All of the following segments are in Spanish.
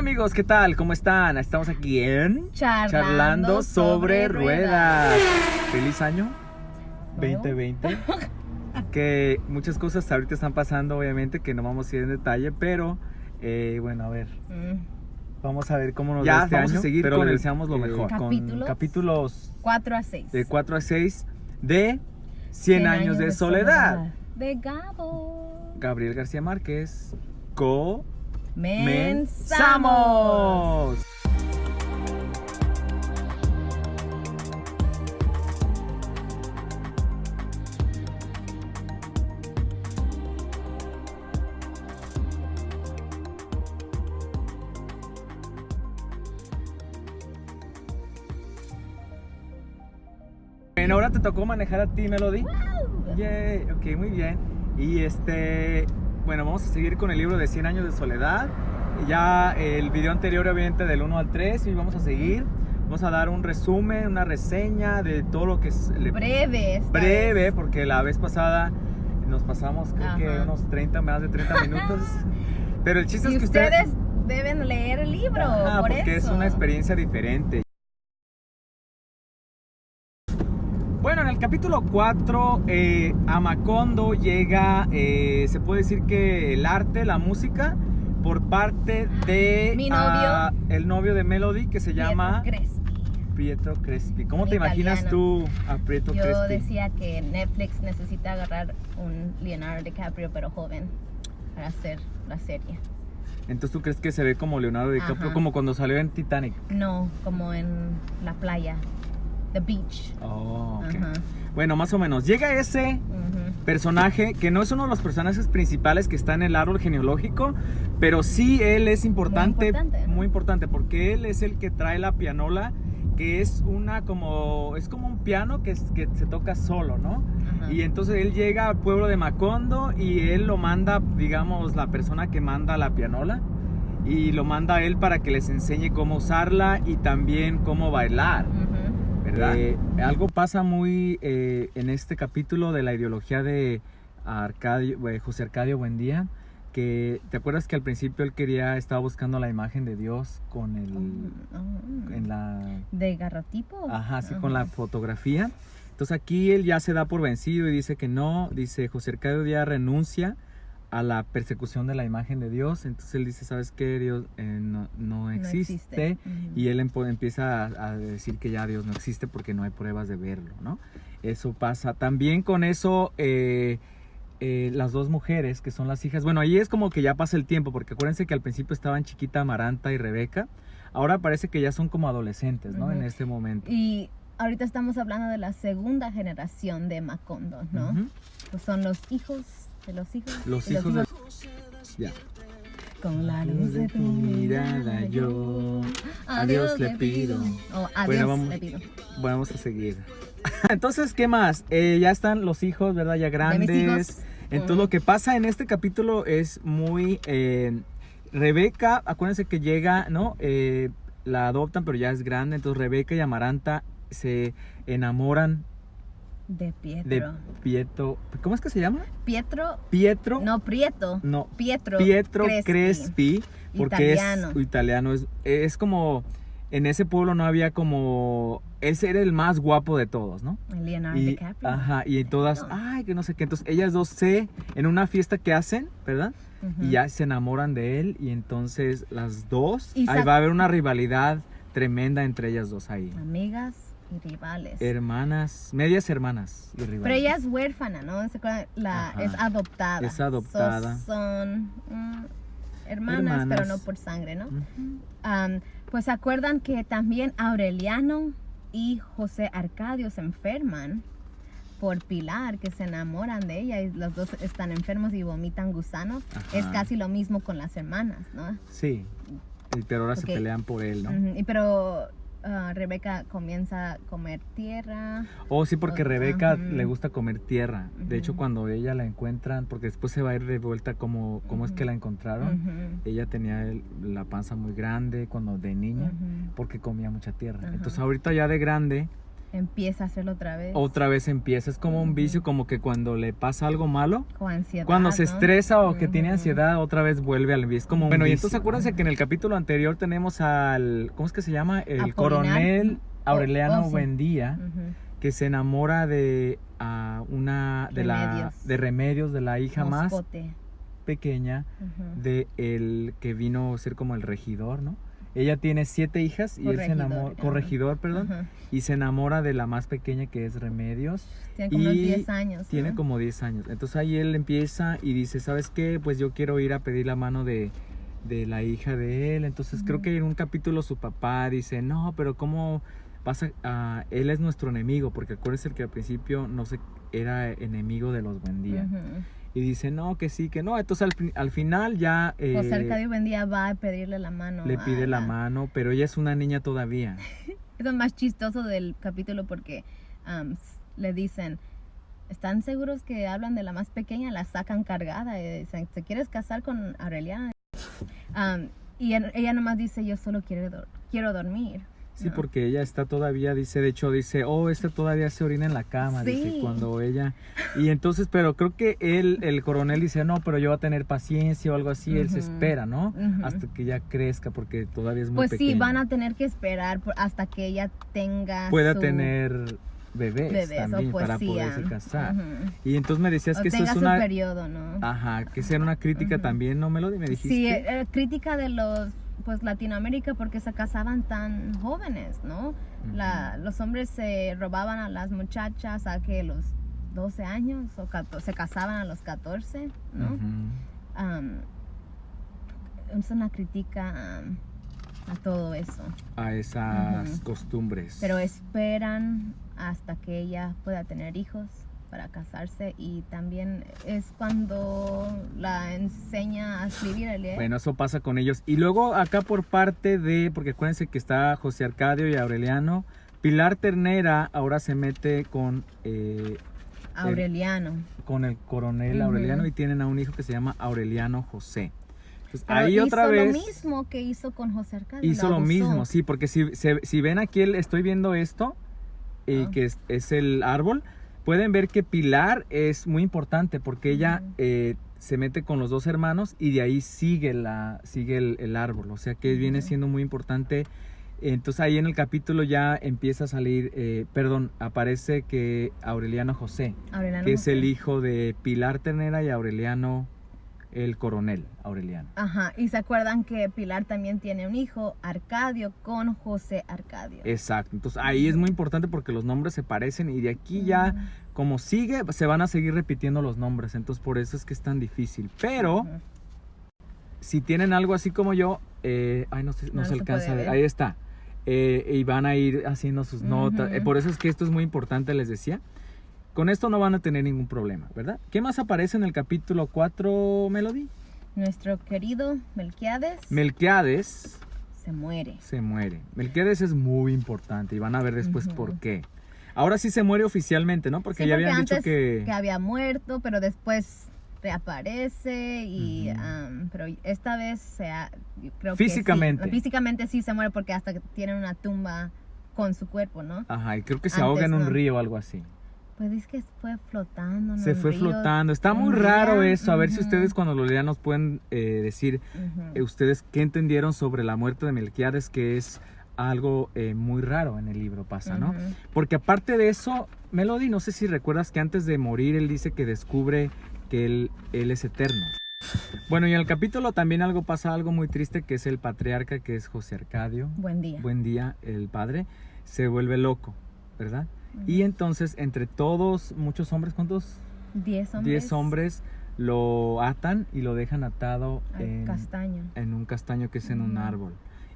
amigos, ¿qué tal? ¿Cómo están? Estamos aquí en Charlando sobre Ruedas. Feliz año ¿Nuevo? 2020. Que muchas cosas ahorita están pasando, obviamente, que no vamos a ir en detalle, pero bueno, a ver. Vamos a ver cómo nos va este vamos año, a seguir pero con le el- deseamos lo mejor. capítulos. Con capítulos 4 a 6. de 4 a 6 de 100 años de soledad. De Gabo. Gabriel García Márquez. Comenzamos. Bueno, ahora te tocó manejar a ti, Melody. Yay, ok, muy bien. Y bueno, vamos a seguir con el libro de 100 años de soledad. Ya el video anterior, obviamente, del 1 al 3, y vamos a seguir. Vamos a dar un resumen, una reseña de todo lo que es Breve. esta breve, vez. porque la vez pasada nos pasamos, creo que Ajá. unos 30, más de 30 minutos. Pero el chiste Y es que ustedes deben leer el libro. Ajá, por porque es eso. una experiencia diferente. Bueno, en el capítulo 4, a Macondo llega, se puede decir que el arte, la música, por parte de Mi novio. el novio de Melody, que se llama Pietro Crespi. Pietro Crespi. ¿Cómo Un te imaginas italiano. tú a Pietro Yo Crespi? decía que Netflix necesita agarrar un Leonardo DiCaprio, pero joven, para hacer la serie. Entonces, ¿tú crees que se ve como Leonardo DiCaprio, Ajá. como cuando salió en Titanic? No, como en la playa. The beach. Oh, ok. Ajá. Bueno, más o menos. Llega ese Ujú. personaje que no es uno de los personajes principales que está en el árbol genealógico, pero sí él es importante, Muy importante. Porque él es el que trae la pianola, que es como un piano que se toca solo, ¿no? Ajá. Y entonces él llega al pueblo de Macondo y él lo manda, digamos, la persona que manda la pianola, y lo manda a él para que les enseñe cómo usarla y también cómo bailar. Ujú. ¿Verdad? Algo pasa muy en este capítulo de la ideología de José Arcadio Buendía, que te acuerdas que al principio él estaba buscando la imagen de Dios con en la, ¿De garrotipo? ajá, sí, con la fotografía. Entonces aquí él ya se da por vencido y dice que no, dice José Arcadio ya renuncia a la persecución de la imagen de Dios. Entonces él dice, ¿sabes qué? Dios no existe. Ujú. Y él empieza a decir que ya Dios no existe porque no hay pruebas de verlo, ¿no? Eso pasa. También con eso, las dos mujeres que son las hijas, bueno, ahí es como que ya pasa el tiempo, porque acuérdense que al principio estaban chiquita Amaranta y Rebeca. Ahora parece que ya son como adolescentes, ¿no? Ujú. En este momento. Y ahorita estamos hablando de la segunda generación de Macondo, ¿no? Ujú. Pues son los hijos de los hijos. Los y hijos de... Ya. Con la luz de tu mirada yo a Dios le pido. O a Bueno, Dios vamos. le pido. Vamos a seguir. Entonces, ¿qué más? Ya están los hijos, ¿verdad? Ya grandes. De mis hijos. Entonces, lo que pasa en este capítulo es muy... Rebeca, acuérdense que llega, ¿no? La adoptan, pero ya es grande. Entonces, Rebeca y Amaranta se enamoran De Pietro. de Pietro. ¿Cómo es que se llama? Pietro. Pietro. No, Prieto. No, Pietro Crespi, porque Italiano. es italiano. Es como... En ese pueblo no había como... Ese era el más guapo de todos, ¿no? Leonardo Y, DiCaprio. ajá, y todas, ay, que no sé qué. Entonces, ellas dos en una fiesta que hacen, ¿verdad? Ujú. Y ya se enamoran de él. Y entonces las dos, Y ahí va a haber una rivalidad tremenda entre ellas dos ahí. Amigas y rivales. Hermanas, medias hermanas y rivales. Pero ella es huérfana, ¿no? ¿Se acuerdan? Ajá. Es adoptada. Es adoptada. Son hermanas, pero no por sangre, ¿no? Ujú. Pues se acuerdan que también Aureliano y José Arcadio se enferman por Pilar, que se enamoran de ella y los dos están enfermos y vomitan gusanos. Ajá. Es casi lo mismo con las hermanas, ¿no? Sí, pero ahora Ok. se pelean por él, ¿no? Ujú. Pero Rebeca comienza a comer tierra. Oh, sí, porque Rebeca Ujú. le gusta comer tierra. De hecho, Ujú. cuando ella la encuentran, porque después se va a ir de vuelta cómo es que la encontraron. Ujú. Ella tenía la panza muy grande cuando de niña, Ujú. porque comía mucha tierra. Ajá. Entonces ahorita ya de grande, empieza a hacerlo otra vez empieza. Es como un vicio, como que cuando le pasa algo malo, con ansiedad, cuando se ¿no? estresa o que tiene ansiedad, otra vez vuelve al vicio. Es como bueno, y entonces acuérdense que en el capítulo anterior tenemos al, ¿cómo es que se llama? El Apolinar. coronel Aureliano sí. Buendía, Ujú. que se enamora de una de Remedios, de la hija más Moscote. pequeña Ujú. de el que vino a ser como el regidor, ¿no? Ella tiene 7 hijas y él se enamora, corregidor, perdón, Ajá. y se enamora de la más pequeña que es Remedios. Tiene como unos Y 10 años. Tiene ¿no? como 10 años. Entonces ahí él empieza y dice, ¿sabes qué? Pues yo quiero ir a pedir la mano de la hija de él. Entonces creo que en un capítulo su papá dice, no, pero ¿cómo vas a él es nuestro enemigo? Porque acuérdense que al principio no se era enemigo de los Buendía. Ujú. Y dice, no, que sí, que no. Entonces al final ya José Arcadio Buendía va a pedirle la mano. le pide la mano, pero ella es una niña todavía. Es lo más chistoso del capítulo porque le dicen, ¿están seguros que hablan de la más pequeña? La sacan cargada y dicen, ¿te quieres casar con Aureliano? Y ella nomás dice, yo solo quiero dormir. Sí, ¿no? porque ella está todavía, de hecho dice, oh, esta todavía se orina en la cama, dice, Sí. cuando ella, y entonces, pero creo que el coronel dice, no, pero yo voy a tener paciencia o algo así, él se Ujú. espera, ¿no? Ujú. Hasta que ya crezca, porque todavía es muy Pues pequeña. sí, van a tener que esperar hasta que ella tenga pueda su tener bebés también o para poesía. poderse casar. Ujú. Y entonces me decías O que eso tenga es su una, periodo, ¿no? ajá, que sea una crítica Ujú. también, ¿no, Melody? Me dijiste. Sí, crítica de los, pues, Latinoamérica porque se casaban tan jóvenes, ¿no? Ujú. Los hombres se robaban a las muchachas a que los 12 años o se casaban a los 14, ¿no? Ujú. Es una crítica a todo eso. A esas Ujú. costumbres. Pero esperan hasta que ella pueda tener hijos para casarse y también es cuando la enseña a escribir a leer. Bueno, eso pasa con ellos. Y luego acá por parte de, porque acuérdense que está José Arcadio y Aureliano, Pilar Ternera ahora se mete con el coronel Ujú. Aureliano y tienen a un hijo que se llama Aureliano José. Entonces, Pero ahí hizo otra vez lo mismo que hizo con José Arcadio. hizo lo abusó. mismo, sí, porque si ven aquí, estoy viendo esto, Ah. que es el árbol, pueden ver que Pilar es muy importante porque ella Ujú. se mete con los 2 hermanos y de ahí sigue el árbol, o sea que viene Ujú. siendo muy importante. Entonces ahí en el capítulo ya empieza a salir, aparece que Aureliano José, Aureliano que es José. el hijo de Pilar Ternera y Aureliano, el coronel Aureliano. Ajá, y se acuerdan que Pilar también tiene un hijo, Arcadio, con José Arcadio. Exacto, entonces ahí es muy importante porque los nombres se parecen y de aquí ya, Ujú. como sigue, se van a seguir repitiendo los nombres, entonces por eso es que es tan difícil. Pero Ujú. si tienen algo así como yo, no se se alcanza puede a ver, ver. ahí está. Y van a ir haciendo sus notas. Ujú. Por eso es que esto es muy importante, les decía. Con esto no van a tener ningún problema, ¿verdad? ¿Qué más aparece en el capítulo 4, Melody? Nuestro querido Melquiades Melquiades se muere. se muere. Melquiades es muy importante y van a ver después Ujú. por qué. Ahora sí se muere oficialmente, ¿no? Porque Sí, ya porque habían dicho antes que... había muerto, pero después reaparece y Ujú. pero esta vez yo creo Físicamente. que sí, físicamente sí se muere porque hasta que tienen una tumba con su cuerpo, ¿no? Ajá, y creo que se Antes ahoga en un no. río o algo así. Pues es que fue flotando en Se un fue río flotando. Está muy un raro día. eso. A ver si Ujú. ustedes cuando lo lean nos pueden decir Ujú. ustedes qué entendieron sobre la muerte de Melquiades, que es algo muy raro en el libro pasa, ¿no? Ujú. Porque aparte de eso, Melody, no sé si recuerdas que antes de morir él dice que descubre que él es eterno. Bueno, y en el capítulo también pasa algo muy triste, que es el patriarca, que es José Arcadio. Buen día. El padre, se vuelve loco, ¿verdad? Ujú. Y entonces, entre todos, muchos hombres, ¿cuántos? 10 hombres. 10 hombres lo atan y lo dejan atado Al castaño. en un castaño que es en un Ujú. árbol.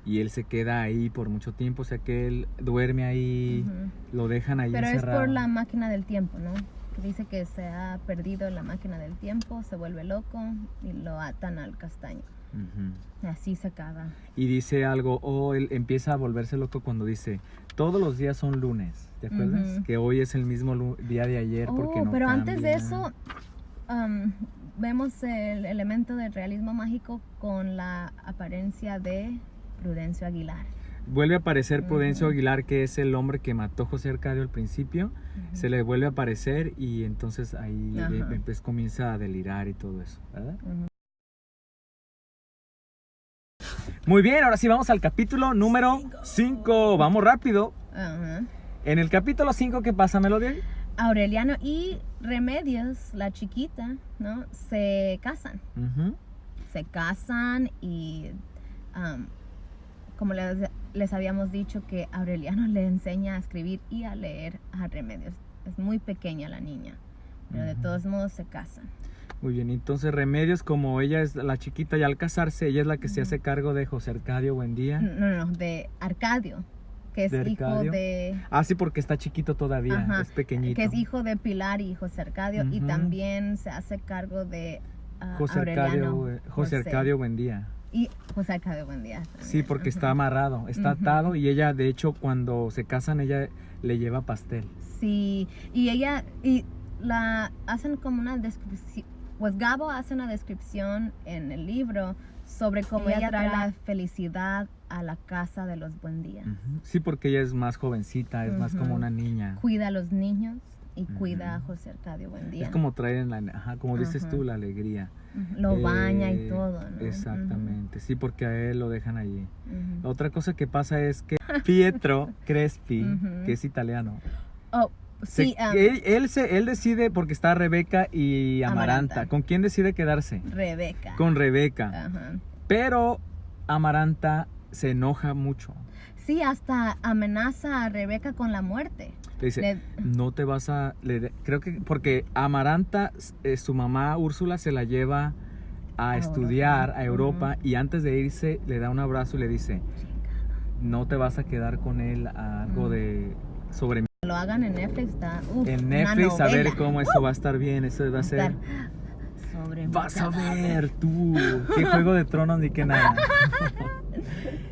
Y él se queda ahí por mucho tiempo, o sea que él duerme ahí, Ujú. lo dejan ahí Pero encerrado. es por la máquina del tiempo, ¿no? Que dice que se ha perdido la máquina del tiempo, se vuelve loco y lo atan al castaño. Ujú. Así se acaba. Y dice algo, él empieza a volverse loco cuando dice, todos los días son lunes, ¿te acuerdas? Ujú. Que hoy es el mismo día de ayer porque no pero antes de cambia. eso, vemos el elemento del realismo mágico con la apariencia de Prudencio Aguilar. vuelve a aparecer Prudencio Aguilar, que es el hombre que mató a José Arcadio al principio. Se le vuelve a aparecer y entonces ahí pues comienza a delirar y todo eso, ¿verdad? Muy bien, ahora sí vamos al capítulo número 5. Vamos rápido. En el capítulo 5, ¿qué pasa, Melody? Aureliano y Remedios, la chiquita, ¿no? Se casan. Se casan y como les habíamos dicho, que Aureliano le enseña a escribir y a leer a Remedios. Es muy pequeña la niña, pero de todos modos se casan. Muy bien, entonces Remedios, como ella es la chiquita y al casarse, ella es la que se hace cargo de José Arcadio Buendía. No, de Arcadio, que es hijo de... Ah, sí, porque está chiquito todavía, es pequeñito. Que es hijo de Pilar y José Arcadio, y también se hace cargo de José Arcadio Buendía. Y José Arcadio Buendía también. Sí, porque está amarrado, está atado, y ella, de hecho, cuando se casan, ella le lleva pastel. Sí, y ella, y la hacen como una descripción, pues Gabo hace una descripción en el libro sobre cómo ella trae la felicidad a la casa de los Buendía. Sí, porque ella es más jovencita, es más como una niña. Cuida a los niños y cuida a José Arcadio Buendía. Es como traer como dices tú, la alegría. Lo baña y todo, ¿no? Exactamente, sí, porque a él lo dejan allí. Otra cosa que pasa es que Pietro Crespi, que es italiano, sí, él decide, porque está Rebeca y Amaranta. ¿Con quién decide quedarse? Rebeca. Con Rebeca. Pero Amaranta se enoja mucho. Sí, hasta amenaza a Rebeca con la muerte. Le dice, no te vas a... creo que porque Amaranta, su mamá Úrsula se la lleva a estudiar a Europa, y antes de irse le da un abrazo y le dice, no te vas a quedar con él, algo de... sobre mí. Lo hagan en Netflix, está en Netflix, a ver cómo eso va a estar bien, eso va a ser... Vas a ver tú, qué Juego de Tronos ni qué nada.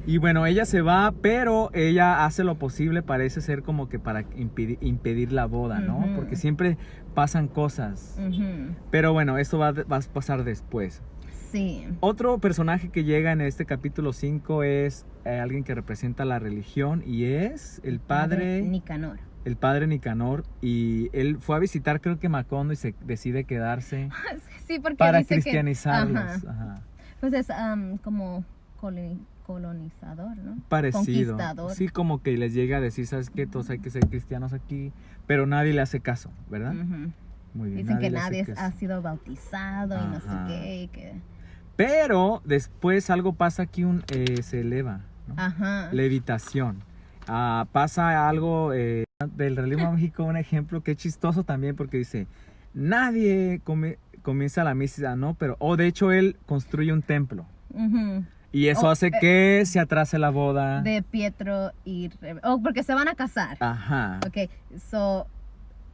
Y bueno, ella se va, pero ella hace lo posible, parece ser como que para impedir la boda, ¿no? Porque siempre pasan cosas. Pero bueno, eso va a pasar después. Sí. Otro personaje que llega en este capítulo 5 es alguien que representa la religión, y es el padre Nicanor. El padre Nicanor, y él fue a visitar, creo que Macondo, y se decide quedarse sí, porque para dice cristianizarlos. Pues es como colonizador, ¿no? Parecido. Conquistador. Sí, como que les llega a decir, ¿sabes qué? Todos hay que ser cristianos aquí, pero nadie le hace caso, ¿verdad? Muy bien. Dicen que nadie ha sido bautizado y no sé qué. Pero después algo pasa aquí, se eleva, ¿no? Levitación. Pasa algo del realismo mágico, un ejemplo que es chistoso también, porque dice, nadie comienza la misa, ¿no? Pero, de hecho, él construye un templo. Y eso hace que se atrase la boda de Pietro y Rebeca. Porque se van a casar. Ok,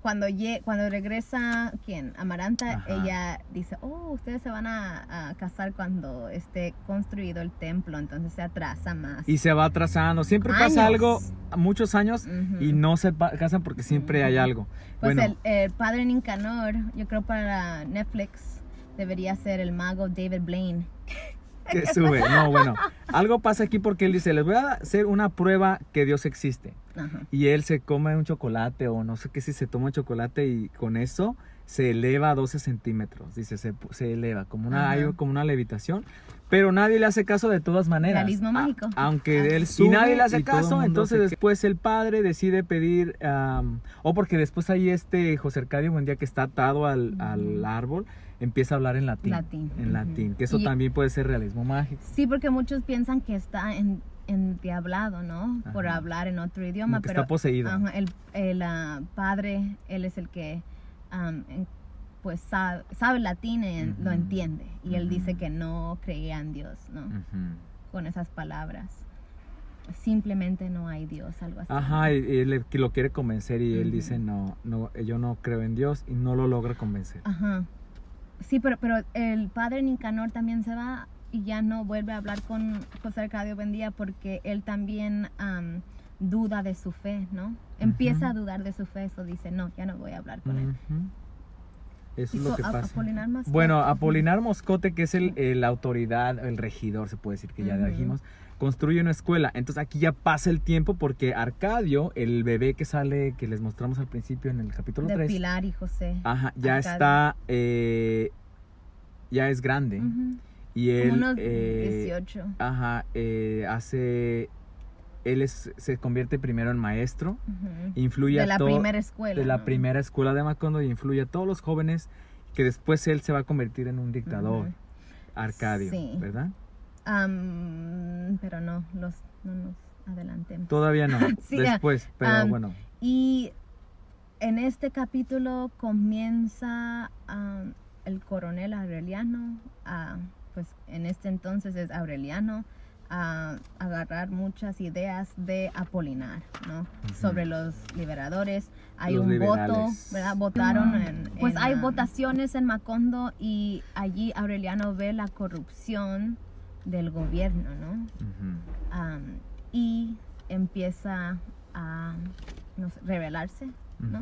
cuando regresa, Amaranta, ella dice, ustedes se van a casar cuando esté construido el templo, entonces se atrasa más. Y se va atrasando, siempre pasa algo, muchos años, y no se casan porque siempre hay algo. Pues bueno, el padre Nicanor, yo creo para Netflix, debería ser el mago David Blaine. Que sube, no, bueno, algo pasa aquí porque él dice, les voy a hacer una prueba que Dios existe. Y él se come un chocolate, o no sé qué, si se toma un chocolate, y con eso se eleva a 12 centímetros, dice, se eleva, hay como una levitación, pero nadie le hace caso de todas maneras. Realismo mágico. Aunque él sube, y nadie le hace caso, entonces después el padre decide pedir, porque después hay José Arcadio Buendía, que está atado al árbol, empieza a hablar en latín, que eso también puede ser realismo mágico. Sí, porque muchos piensan que está endiablado, ¿no? Por hablar en otro idioma, como que pero está poseído. El padre, él es el que pues sabe latín y lo entiende, y él dice que no creía en Dios, ¿no? Con esas palabras. Simplemente no hay Dios, algo así. Y él lo quiere convencer, y él dice, no, yo no creo en Dios, y no lo logra convencer. Sí, pero el padre Nicanor también se va y ya no vuelve a hablar con José Arcadio Buendía, porque él también duda de su fe, ¿no? Empieza a dudar de su fe, eso dice, no, ya no voy a hablar con él. Eso es lo que pasa. Apolinar Moscote. Bueno, Apolinar Moscote, que es la autoridad, el regidor, se puede decir que ya dijimos, construye una escuela. Entonces aquí ya pasa el tiempo porque Arcadio, el bebé que sale, que les mostramos al principio en el capítulo de 3. Pilar y José. Ajá, ya Arcadio. está, ya es grande. Y él... Como unos 18. Ajá, se convierte primero en maestro, influye de la a primera escuela. de la primera escuela de Macondo y influye a todos los jóvenes, que después él se va a convertir en un dictador, Arcadio, Sí. ¿verdad? Pero no nos adelantemos. Todavía no, Sí, después, pero bueno. Y en este capítulo comienza el coronel Aureliano, pues en este entonces es Aureliano, a agarrar muchas ideas de Apolinar, ¿no? Sobre los liberadores. Hay Los un liberales. voto, ¿verdad? Votaron pues hay votaciones en Macondo y allí Aureliano ve la corrupción del gobierno, ¿no? Y empieza a rebelarse, ¿no?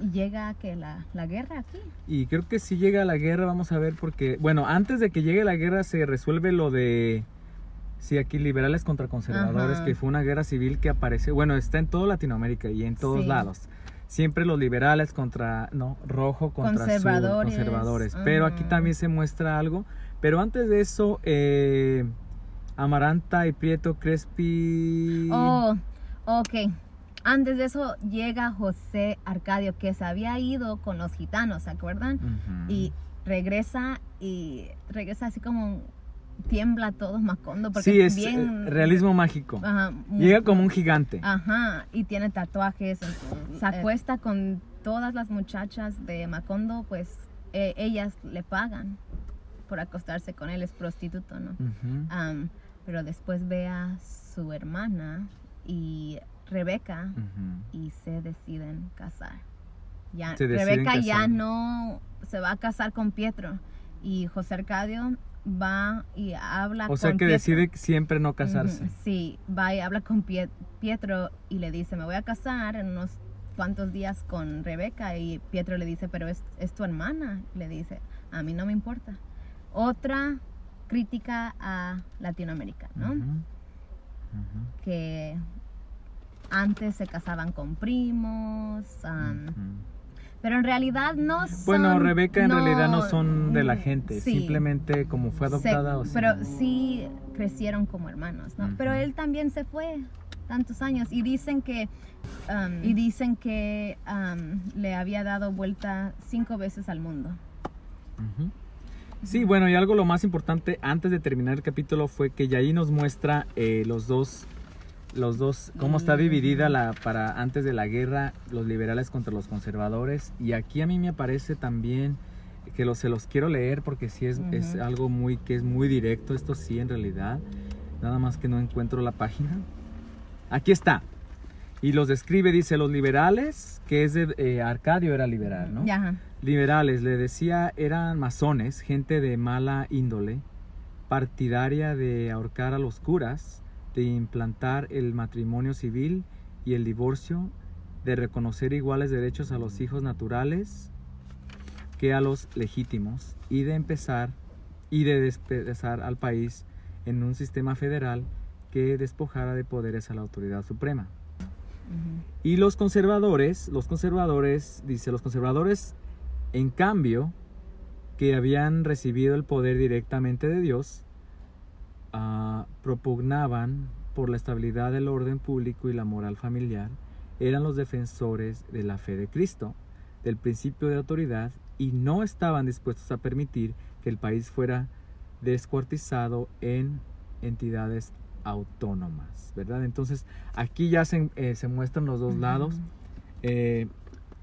Y llega que la guerra aquí. Y creo que sí llega la guerra, vamos a ver, porque, bueno, antes de que llegue la guerra se resuelve lo de, sí, aquí liberales contra conservadores, que fue una guerra civil que aparece, bueno, está en toda Latinoamérica y en todos lados. Siempre los liberales contra, rojo contra conservadores. Pero aquí también se muestra algo. Pero antes de eso, Amaranta y Prieto Crespi... Oh, ok. Antes de eso llega José Arcadio, que se había ido con los gitanos, ¿se acuerdan? Y regresa así como tiembla todo Macondo. Porque sí, es bien realismo mágico. Ajá, llega como un gigante. Ajá, y tiene tatuajes. Se acuesta con todas las muchachas de Macondo, pues ellas le pagan por acostarse con él, es prostituto, ¿no? Pero después ve a su hermana y Rebeca y se deciden casar. Rebeca ya no se va a casar con Pietro y José Arcadio va y habla con Pietro. O sea que decide siempre no casarse. Sí, va y habla con Pietro y le dice, me voy a casar en unos cuantos días con Rebeca, y Pietro le dice, pero es tu hermana. Le dice, a mí no me importa. Otra crítica a Latinoamérica, ¿no? Que antes se casaban con primos, pero en realidad no son... Bueno, Rebeca en realidad no son de la gente, sí, simplemente como fue adoptada. Pero sí crecieron como hermanos, ¿no? Pero él también se fue tantos años y dicen que le había dado vuelta 5 veces al mundo. Sí, bueno, y algo lo más importante antes de terminar el capítulo fue que ya ahí nos muestra los dos, cómo está dividida para antes de la guerra, los liberales contra los conservadores. Y aquí a mí me aparece también que se los quiero leer porque sí es algo que es muy directo, esto sí en realidad, nada más que no encuentro la página. Aquí está. Y los describe, dice, los liberales, que es de Arcadio era liberal, ¿no? Liberales, le decía, eran masones, gente de mala índole, partidaria de ahorcar a los curas, de implantar el matrimonio civil y el divorcio, de reconocer iguales derechos a los hijos naturales que a los legítimos, y de despedazar al país en un sistema federal que despojara de poderes a la autoridad suprema. Y los conservadores, dice, los conservadores, en cambio, que habían recibido el poder directamente de Dios, propugnaban por la estabilidad del orden público y la moral familiar, eran los defensores de la fe de Cristo, del principio de autoridad, y no estaban dispuestos a permitir que el país fuera descuartizado en entidades autónomas, ¿verdad? Entonces aquí ya se muestran los dos lados,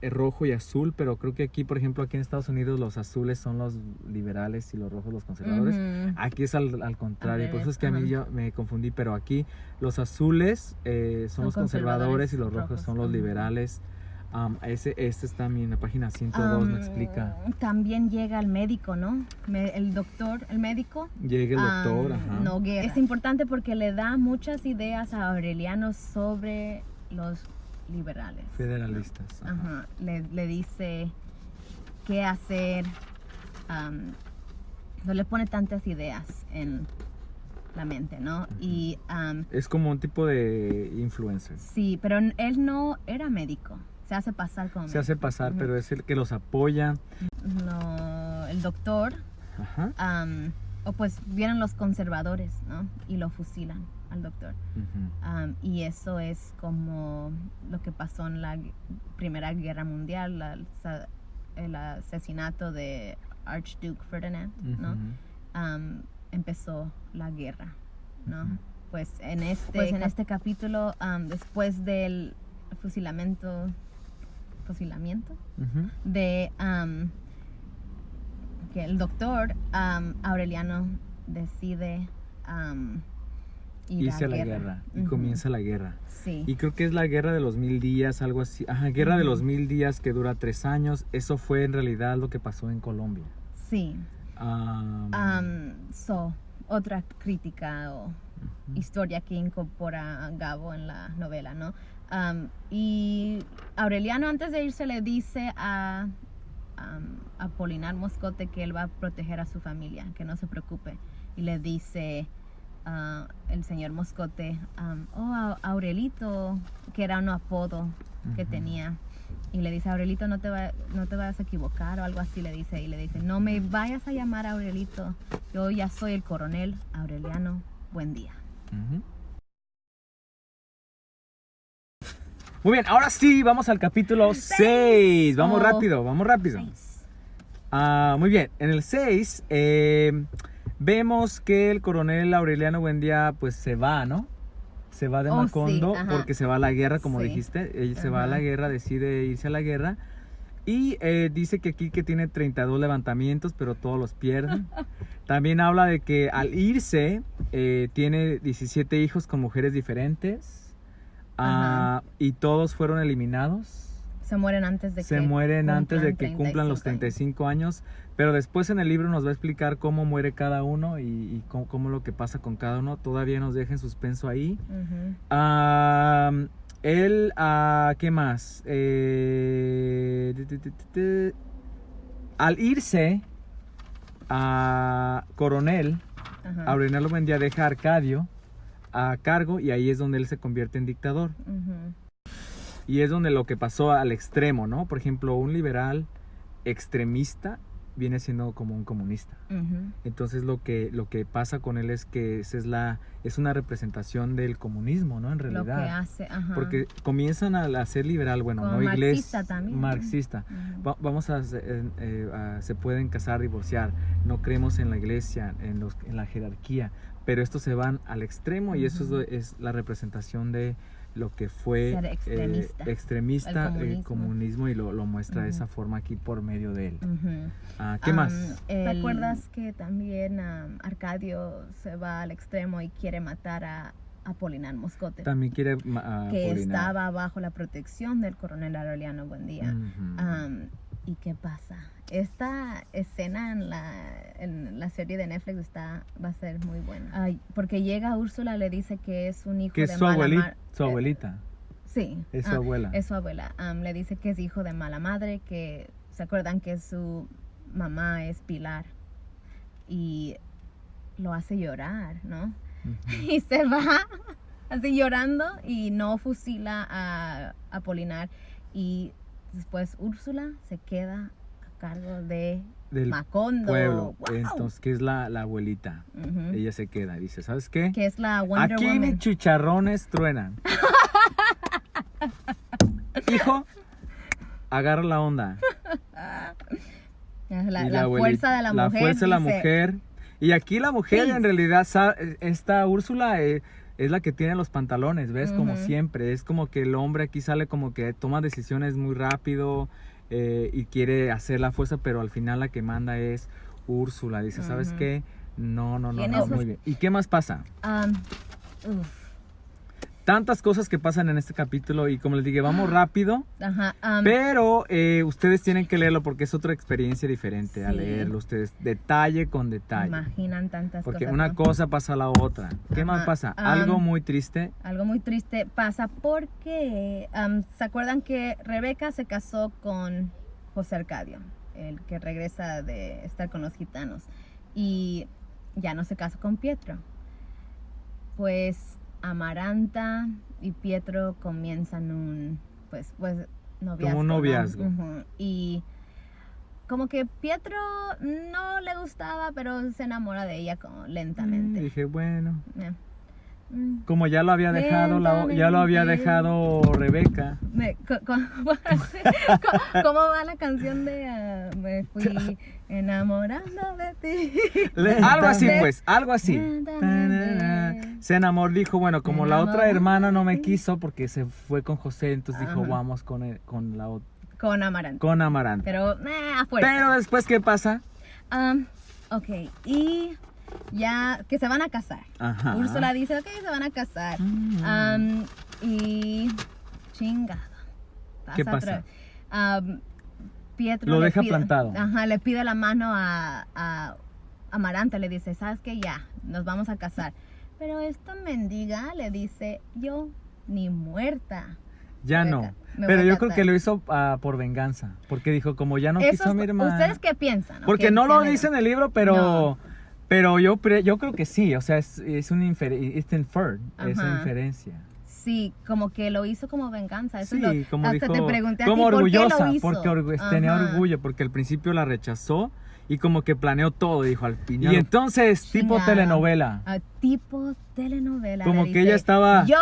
rojo y azul, pero creo que aquí, por ejemplo, aquí en Estados Unidos los azules son los liberales y los rojos los conservadores. Aquí es al contrario, por eso es que a mí yo me confundí, pero aquí los azules son los conservadores y los rojos son los liberales. Este está en la página 102, me explica. También llega el médico, ¿no? El médico. Llega el doctor, Noguera. Es importante porque le da muchas ideas a Aureliano sobre los liberales. Federalistas. Ajá. Ajá. Le dice qué hacer. No le pone tantas ideas en la mente, ¿no? Y Es como un tipo de influencer. sí, pero él no era médico. Se hace pasar como Se hace médico. pasar, Ujú. pero es el que los apoya. No, el doctor, Ajá. o pues vienen los conservadores, ¿no? Y lo fusilan al doctor. Ujú. Y eso es como lo que pasó en la Primera Guerra Mundial, el asesinato de Archduke Ferdinand, ¿no? Ujú. Empezó la guerra, ¿no? Ujú. Pues en este capítulo, después del fusilamiento Ujú. de que el doctor Aureliano decide ir Irse a la guerra. Y Ujú. comienza la guerra. Sí. Y creo que es la guerra de los 1000 días, algo así. Ajá, guerra de los 1000 días que dura 3 años. Eso fue en realidad lo que pasó en Colombia. Sí. Am, Otra crítica o ujú. historia que incorpora Gabo en la novela, ¿no? Y Aureliano antes de irse le dice a Apolinar Moscote que él va a proteger a su familia, que no se preocupe. Y le dice el señor Moscote, Aurelito, que era un apodo que Ujú. tenía. Y le dice, Aurelito, no te vayas a equivocar o algo así le dice. Y le dice, no me vayas a llamar Aurelito. Yo ya soy el coronel Aureliano Buendía. Ujú. Muy bien, ahora sí, vamos al capítulo 6. Vamos Oh. rápido, vamos rápido. 6. Muy bien, en el 6 vemos que el coronel Aureliano Buendía pues se va, ¿no? Se va de Oh, sí, Macondo ajá. porque se va a la guerra, como Sí. dijiste. Él se va a la Ajá. guerra, decide irse a la guerra. Y dice que aquí que tiene 32 levantamientos, pero todos los pierde. También habla de que al irse tiene 17 hijos con mujeres diferentes. Ajá. Y todos fueron eliminados. Se mueren antes de que cumplan los 35 años. Pero después en el libro nos va a explicar cómo muere cada uno y cómo lo que pasa con cada uno. Todavía nos deja en suspenso ahí. Ujú. ¿Qué más? Al irse a Coronel, Ajá. Aureliano Buendía deja a Arcadio a cargo y ahí es donde él se convierte en dictador. Ujú. Y es donde lo que pasó al extremo, ¿no? Por ejemplo, un liberal extremista viene siendo como un comunista. Ujú. Entonces lo que pasa con él es que es una representación del comunismo, ¿no? En Lo que realidad. hace, ajá. Porque comienzan a ser liberal, bueno, Como no marxista iglesia, también, ¿no? marxista. Ujú. Vamos se pueden casar, divorciar. No creemos en la iglesia, en la jerarquía, pero estos se van al extremo y eso Ujú. es la representación de lo que fue Ser extremista. el El comunismo y lo muestra de Ujú. esa forma aquí por medio de él. Ujú. ¿Qué más? ¿Te acuerdas que también Arcadio se va al extremo y quiere matar a Apolinar Moscote? También quiere Que Apolinar. estaba bajo la protección del coronel Aureliano Buendía. Ujú. ¿Y qué pasa? Esta escena en la serie de Netflix va a ser muy buena. Ay, porque llega Úrsula, le dice que es un hijo Que de es su mala abuelita. Su abuelita. Sí. Es su abuela. Es su abuela. Le dice que es hijo de mala madre, que se acuerdan que su mamá es Pilar. Y lo hace llorar, ¿no? Ujú. Y se va así llorando y no fusila a Apolinar. Y después Úrsula se queda a cargo del Macondo. Pueblo. ¡Wow! Entonces, ¿qué es la abuelita? Ujú. Ella se queda. Dice, ¿sabes qué? Que es la Wonder Aquí Woman. mis chicharrones truenan. Hijo, agarra la onda. La Y fuerza abuelita- de la mujer. La fuerza de la dice, mujer. Y aquí la mujer Sí. en realidad, esta Úrsula es la que tiene los pantalones, ¿ves? Como Ujú. siempre. Es como que el hombre aquí sale como que toma decisiones muy rápido y quiere hacer la fuerza, pero al final la que manda es Úrsula. Dice, ¿sabes Ujú. qué? No, ¿Quién es muy bien. ¿Y qué más pasa? uf. tantas cosas que pasan en este capítulo y como les dije, vamos rápido, Ajá. pero ustedes tienen que leerlo porque es otra experiencia diferente a Sí. leerlo ustedes, detalle con detalle. Imaginan tantas Porque cosas. una ¿no? cosa pasa a la otra. ¿Qué más Ajá. pasa? Algo muy triste. Algo muy triste pasa porque ¿se acuerdan que Rebeca se casó con José Arcadio, el que regresa de estar con los gitanos, y ya no se casó con Pietro? Pues Amaranta y Pietro comienzan un noviazgo. Como un ¿no? noviazgo. Ujú. Y como que Pietro no le gustaba, pero se enamora de ella como lentamente. Dije, bueno, Yeah. como ya lo había dejado, ya lo había dejado Rebeca. ¿Cómo va la canción de Me fui enamorando de ti? Algo así, pues, algo así. Lentamente. Se enamoró, dijo, bueno, como la otra Enamorado hermana no de me ti. quiso porque se fue con José, entonces dijo, Ajá. vamos con la otra, Con Amaranta. con Amaranta. Pero a fuerza. Pero después, ¿qué pasa? Ok, y ya que se van a casar. Ajá. Úrsula dice, ok, se van a casar. Mm. Y chingado. ¿Qué pasa? Pietro Lo le deja pide- plantado. Ajá, le pide la mano a Amaranta, le dice, ¿sabes qué? Ya, nos vamos a casar. Pero esta mendiga le dice, yo ni muerta. Ya Rebeca, no. me Pero voy a yo creo casar. que lo hizo por venganza. Porque dijo, como ya no Eso quiso a mi hermana. ¿Ustedes qué piensan? Porque Ok, no lo sí, dice en el libro, pero, No. pero yo creo que sí. O sea, es una it's inferred, es una Ajá. inferencia. Sí, como que lo hizo como venganza. Eso Sí, es lo, como hasta dijo, te pregunté a como ti, ¿por qué orgullosa, lo hizo? porque tenía Ajá. orgullo, porque al principio la rechazó y como que planeó todo, dijo al final. Y entonces, tipo Chingada. telenovela, Tipo telenovela. como le que dice, ella estaba, Yo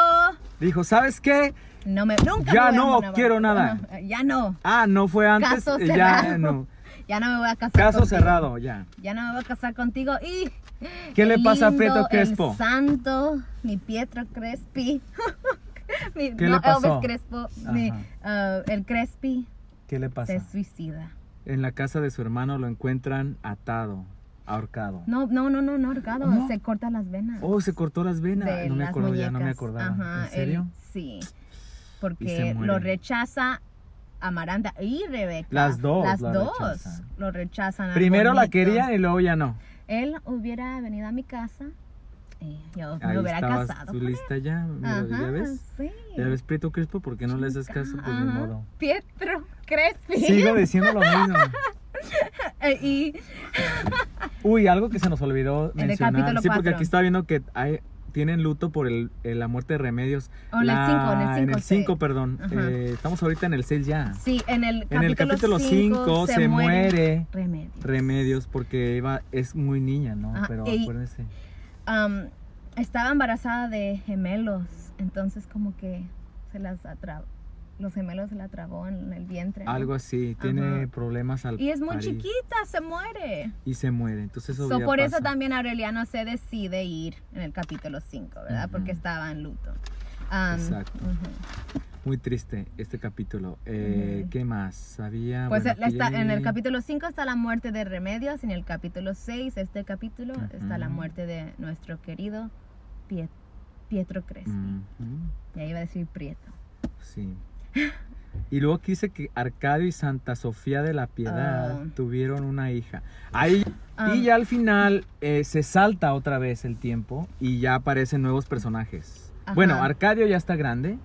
dijo, ¿sabes qué? nunca Ya me voy a no enamorar". quiero nada. Ya no. Ah, no fue antes, Caso ya cerrado. no. Ya no me voy a casar Caso contigo. cerrado, ya. Ya no me voy a casar contigo. Y ¿Qué le el pasa a lindo, Pietro Crespo? El santo, mi Pietro Crespi. ¿Qué le pasó? Elvis Crespo. Ajá. El Crespi ¿Qué le pasa? se suicida. En la casa de su hermano lo encuentran atado, ahorcado. No, ahorcado. ¿No? Se corta las venas. Oh, se cortó las venas. De No me las acuerdo, ya no me muñecas. acordaba. Ajá, ¿En serio? sí. Y Porque se muere. lo rechaza Amaranta y Rebeca. Las dos Las la dos rechazan. lo rechazan. al Primero la bonito. querían y luego ya no. Él hubiera venido a mi casa y yo Ahí me hubiera estabas casado. tú con él. lista ya. Mira, Ajá, ¿ya ves? sí. ¿Ya ves, Prieto Crespo? ¿Por qué no le haces caso? Pues ni Ajá. modo. Pietro Crespi. Sigo diciendo lo mismo. Y Uy, algo que se nos olvidó En el mencionar. capítulo Sí, porque 4. aquí estaba viendo que tienen luto por la muerte de Remedios. en el 5, En el 5, perdón. Ajá. Estamos ahorita en el 6 ya. sí, en el En el capítulo 5 se muere Remedios. Remedios porque Eva es muy niña, ¿no? Ajá, Pero y- acuérdense. Estaba embarazada de gemelos, entonces como que los gemelos se la tragó en el vientre, ¿no? Algo así, tiene Ajá. problemas al Y es muy parir chiquita, se muere. y se muere. Entonces eso So, ya por eso pasa. también Aureliano se decide ir en el capítulo 5, ¿verdad? Ujú. Porque estaba en luto. Exacto. Ujú. Muy triste este capítulo. Ujú. ¿Qué más? Había. Pues bueno, aquí en el hay- capítulo 5 está la muerte de Remedios, en el capítulo 6, este capítulo, está la Ujú. muerte de nuestro querido Pietro Crespi. Ujú, Ya iba a decir Prieto. sí. Y luego aquí dice que Arcadio y Santa Sofía de la Piedad Oh. tuvieron una hija. Ahí, Ah. y ya al final se salta otra vez el tiempo y ya aparecen nuevos personajes. Ajá. Bueno, Arcadio ya está grande.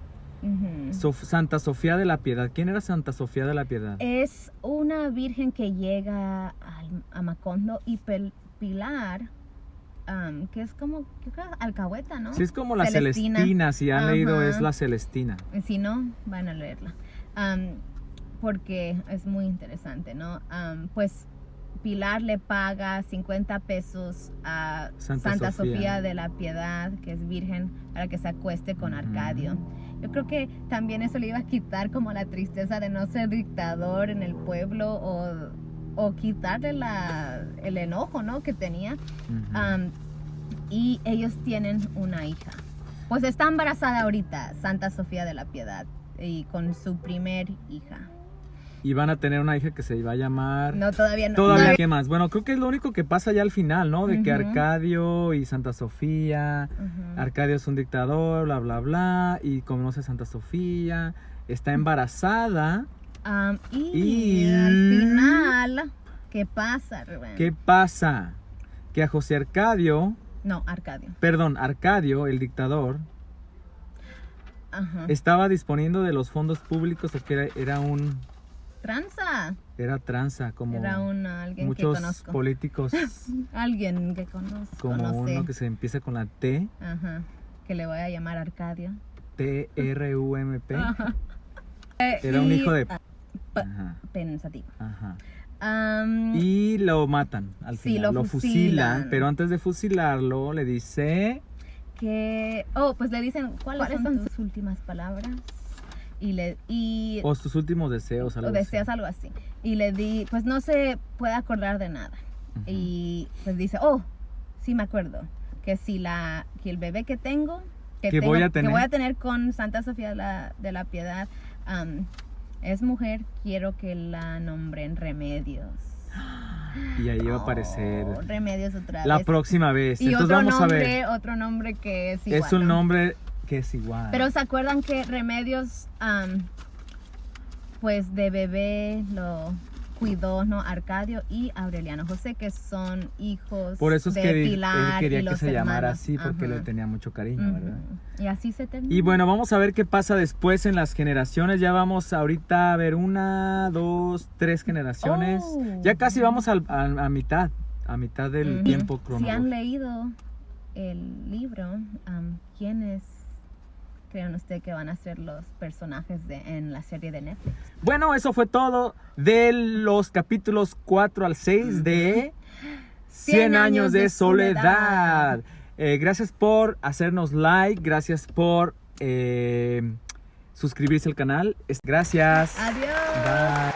Ujú. Santa Sofía de la Piedad. ¿Quién era Santa Sofía de la Piedad? Es una virgen que llega a Macondo y Pilar, que es como, yo creo, alcahueta, ¿no? Sí, es como la Celestina. Si han leído, Ajá. es la Celestina. Si no, van a leerla. Porque es muy interesante, ¿no? Pues Pilar le paga 50 pesos a Santa Santa Sofía. Sofía de la Piedad, que es virgen, para que se acueste con Arcadio. Yo creo que también eso le iba a quitar como la tristeza de no ser dictador en el pueblo o quitarle el enojo, ¿no? Que tenía. Ujú. Y ellos tienen una hija. Pues está embarazada ahorita, Santa Sofía de la Piedad, y con su primer hija. Y van a tener una hija que se va a llamar... No, todavía no. Todavía, ¿qué más? Bueno, creo que es lo único que pasa ya al final, ¿no? De que Ujú. Arcadio y Santa Sofía, Ujú. Arcadio es un dictador, bla, bla, bla, y conoce a Santa Sofía, está embarazada. Y Y- al final, ¿qué pasa, Rubén? ¿Qué pasa? Que a José Arcadio, No, Arcadio. perdón, Arcadio, el dictador, Ajá. estaba disponiendo de los fondos públicos, o que Tranza. era tranza, como Era alguien que muchos conozco. políticos, Alguien que conozco, como no sé. uno que se empieza con la T, Ajá. Que le voy a llamar Arcadio. T-R-U-M-P. Era un Y- hijo de... pa- Ajá, Pensativo. ajá. Am, Y lo matan al Sí, final, lo lo fusilan, fusilan. pero antes de fusilarlo le dice... pues le dicen ¿cuáles son sus últimas palabras? Y O sus últimos deseos, algo o deseas algo así. Y le di, pues no se puede acordar de nada. Ujú. Y pues dice, sí me acuerdo, que si que el bebé que tengo, Que voy a tener. que voy a tener con Santa Sofía de la Piedad, es mujer, quiero que la nombren Remedios. Y ahí va a aparecer Remedios otra la vez. próxima vez. Y Entonces vamos a ver. otro nombre que es igual. Es un ¿no? nombre que es igual. Pero ¿se acuerdan que Remedios, pues de bebé lo cuidó, ¿no? Arcadio y Aureliano José, que son hijos Por eso es de que él Pilar quería y que los se llamara hermanos. así, porque le Ajá. tenía mucho cariño, ¿verdad? Ujú. Y así se termina. Y bueno, vamos a ver qué pasa después en las generaciones. Ya vamos ahorita a ver 1, 2, 3 generaciones. Oh. Ya casi vamos a mitad del Ujú. tiempo Si han cronológico. leído el libro, ¿quiénes creen usted que van a ser los personajes en la serie de Netflix? Bueno, eso fue todo de los capítulos 4 al 6 de 100 años de soledad. Gracias por hacernos like, gracias por suscribirse al canal. Gracias. Adiós. Bye.